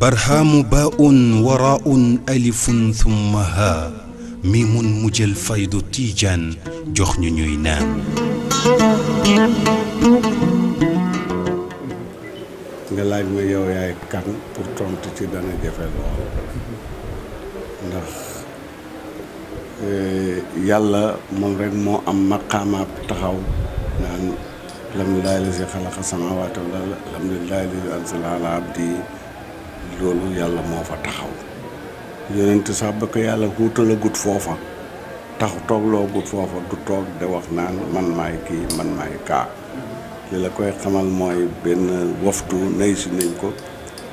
برهام باء وراء ألف ثم ها ميم مجل فيض تيجان جخن نينان nga laaj ma yow yaay kan pour tontu ci dana jafe lool ndax yàlla moom rek moo am maqaamaab taxaw naan alhamdulillahi lazi xalaqa samaawaati wal arda alhamdulillahi lazi anzala ala abdi loolu yàlla moo fa taxaw yonent sax ba ko yàlla wuutala gut foofa tax toogloo gut foofa du toog de wax naan man maay kii man maay kaa li la koy xamal mooy benn waftu nay si nañ ko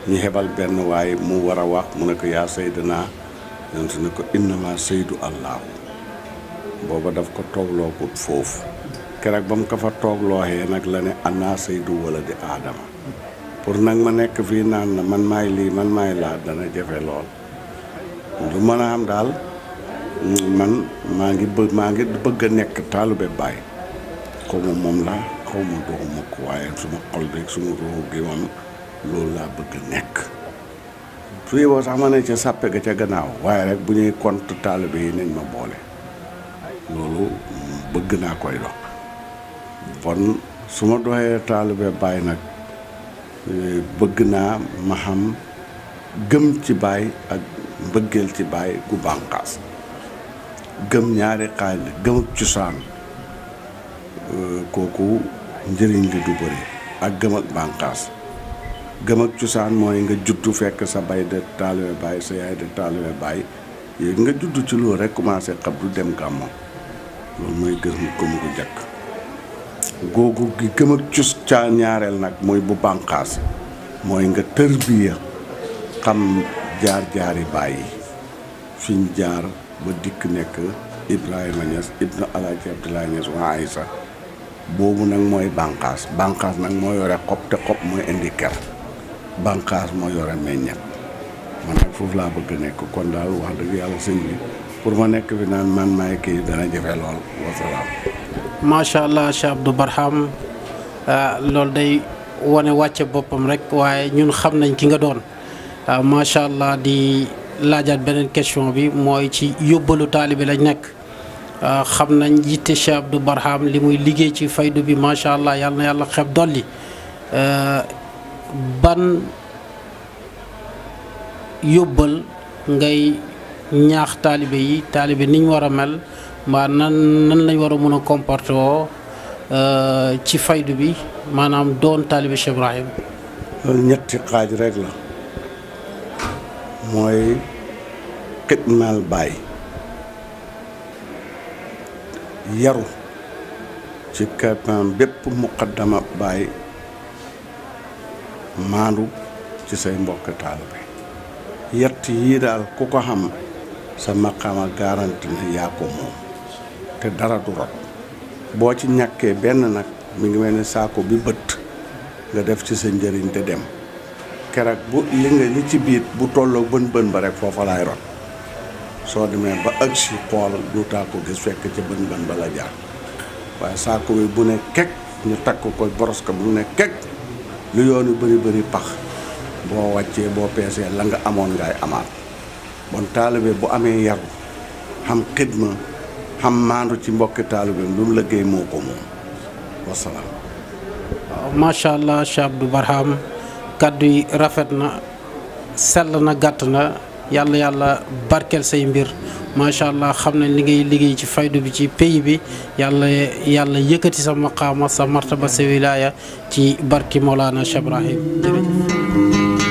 ñu xebal benn waaye mu war a wax mu ne ko yaa saydana yonent ne ko innama saydu allahu booba daf ko toogloo gut foofu keroog ba mu ko fa tooglooxee nag la ne ana saydu wala di aadama pour nag ma nekk fii naan na man maay lii man maay laa dana jafe lool lu mën a am daal man maa ngi bëgg a nekk taalube Baay xaw ma moom laa xaw ma doxuma ko waaye suma xol bi suma ruux gi moom loolu laa bëgg a nekk su yeboo sax ma ne ca sàppe ga ca gannaaw waaye rek bu ñuy compte taalube yi nañ ma boole loolu bëgg naa koy dox bon su ma doxee taalube Baay nag bëgg naa ma xam gëm ci Baay ak mbëggeel ci Baay gu bànqaas gëm ñaari xaaj la gëm ak cosaan kooku njëriñ li du bëri ak gëm ak bànqaas gëm ak cosaan mooy nga juddu fekk sa bay de taalibe Baay sa yaay de taalibe Baay yéegi nga juddu ci loolu rek commencé xam du dem gàmmo loolu mooy gëm gu jëkk googu gi gëm ak cosaan ñaareel nag mooy bu bànqaas mooy nga tërbiya xam jaar-jaari Baay yi fiñ jaar ba dikk nekk Ibrahima Niass ibnu Alaaji Abdoulaye Niass waa Aysa boobu nag mooy bànqaas nag moo yore xob te xob mooy indi ker bànqaas moo yore meññet man nag foofu laa bëgg nekk kon daal wax dëgg yàlla sëñ bi pour ma nekk fi naan man maay kii dana jafe lool wasalaam. macha allah Cheikh Abdou Barham loolu day wane wàcce boppam rek waaye ñun xam nañ ki nga doon macha allah di laajaat beneen question bi mooy ci yóbbalu taalibe lañ nekk. xam nañ yitte Cheikh Abdou Barham li muy liggéey ci faydu bi macha allah yàlla na yàlla xeb dolli ban yóbbal ngay ñaax taalibe yi taalibe niñ war a mel mbaa nan lañ war a mën a comporter woo ci faydu bi maanaam doon taalibe Cheikh Ibrahim. loolu ñetti xaaj rek la mooy xidmaal Baay yaru ci kanam bépp muqaddama Baay maandu ci say mbokk taalibe yett yii daal ku ko xam sa maqaama garanti na yaa ko moom te dara du rot boo ci ñàkkee benn nag mi ngi mel ni saako bi bët nga def ci sa njëriñ te dem keroog bu li ci biir bu tolloo bën ba rek foofa laay rot soo demee ba ëgg si xool duutaa ko gis fekk ca bën ba la jaar waaye saako bi bu ne kekk ñu takk ko boros ko bu ne kekk lu yoon yu bëri pax boo wàccee boo peesee la nga amoon ngay amaat bon taalibe bu amee yaru xam xidma xam maandu ci mbokki taalibe lu mu liggéey moo ko moom wasalaam. macha allah Cheikh Abdou Barham kaddu yi rafet na sell na gàtt na yàlla barkeel say mbir macha allah xam nañ li ngay liggéey ci faydu bi ci pays bi yàlla yëkkati sa maqaama sa martaba sa wilaaya ci barki Mawlana Cheikh Ibrahim jërëjëf.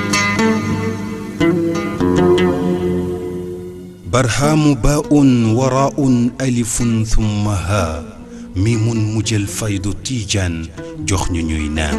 برهام باء وراء ألف ثم ها ميم مجل فيض تيجان جخن نينان